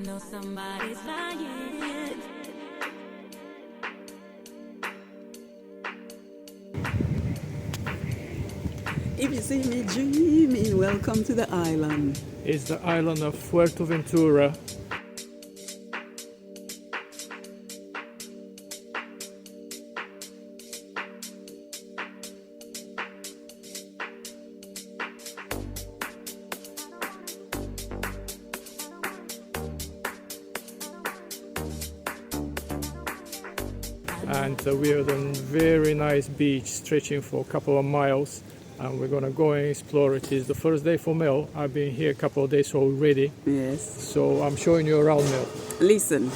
know somebody's lying. If you see me dreaming, welcome to the island. It's the island of Fuerteventura. And we are on a very nice beach stretching for a couple of miles, and we're gonna go and explore it. It's the first day for Mel. I've been here a couple of days already. Yes. So I'm showing you around, Mel. Listen,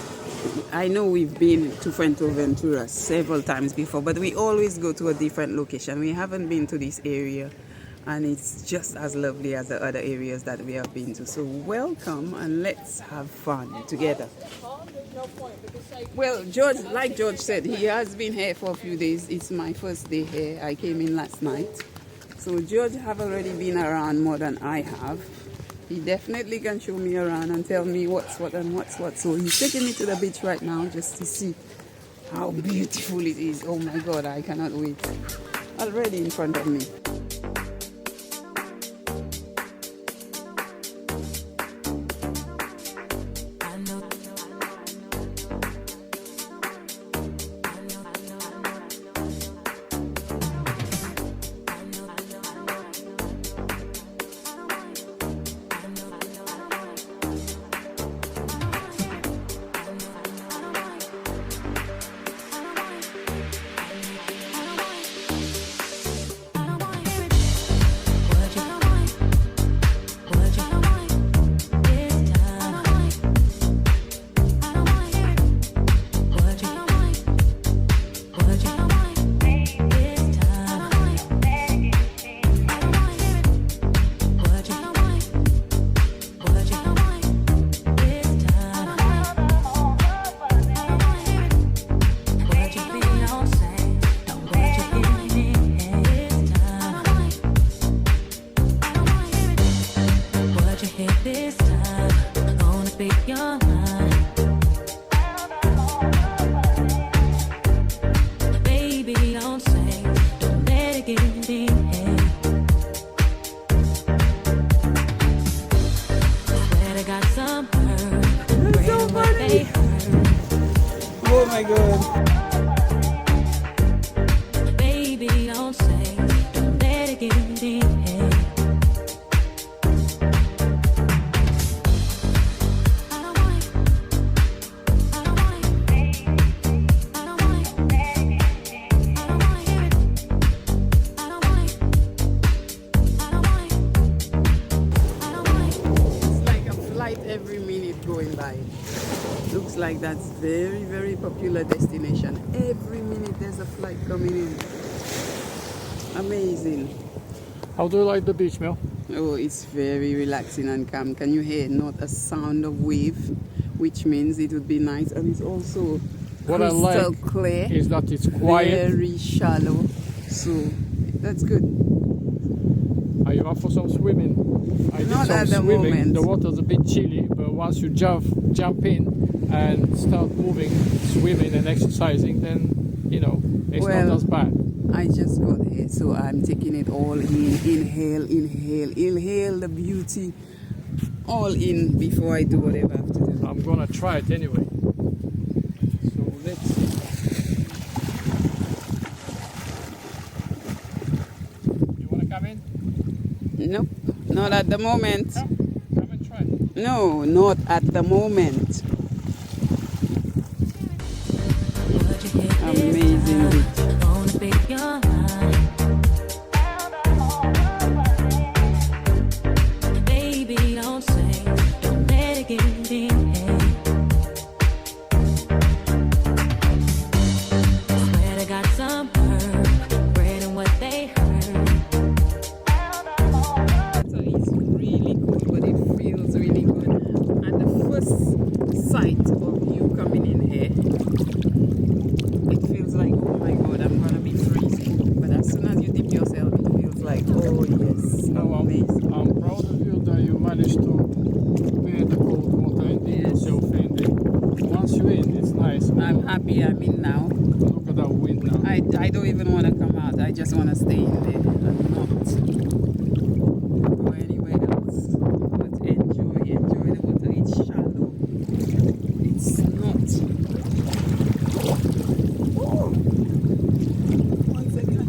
I know we've been to Fuerteventura several times before, but we always go to a different location. We haven't been to this area, and it's just as lovely as the other areas that we have been to. So welcome, and let's have fun together. Well, George, like George said, he has been here for a few days. It's my first day here. I came in last night. So George have already been around more than I have. He definitely can show me around and tell me what's what and what's what. So he's taking me to the beach right now just to see how beautiful it is. Oh my God, I cannot wait. Already in front of me. Oh my God. Baby, don't say, don't let it get in the head. It's like a flight every minute going by. Looks like that's very, very popular destination. Every minute there's a flight coming in. Amazing. How do you like the beach, Mel? Oh, it's very relaxing and calm. Can you hear not a sound of wave, which means it would be nice, and it's also What I crystal like clear. is that it's quiet. Very shallow. So that's good. Are you up for some swimming? I did Not some at the swimming. moment. The water's a bit chilly, but once you jump in and start moving, swimming and exercising, then you know it's Well, not as bad. I just got here, so I'm taking it all in. Inhale, inhale, inhale the beauty. All in before I do whatever I have to do. I'm gonna try it anyway. So let's see. You wanna come in? Nope, not at the moment. Come and try. No, not at the moment. Amazing beach. Gonna speak your mind. Baby, don't say, don't let it get in the head. Swear they got some hurt, bread and what they heard. So it's really cool, but it feels really good. And the first sight of you coming in here, it feels like, oh my God, I'm gonna be freezing. But as soon as you dip yourself, it feels like, oh yes, No, amazing. I'm proud of you that you managed to bear the cold water and dip yourself happy I'm in now. Look at that wind now. I don't even want to come out. I just want to stay in there and not go anywhere else. But enjoy the water. It's shallow. It's not. Oh. One second.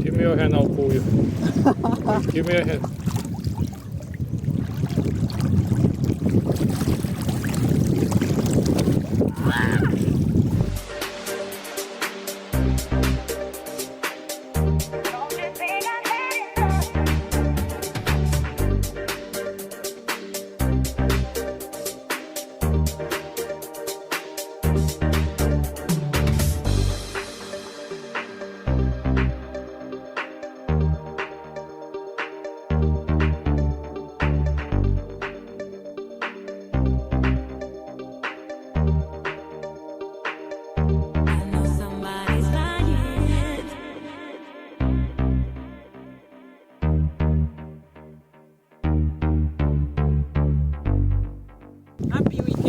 Give me your hand, I'll pull you. Give me your hand. I know somebody's lying. Happy with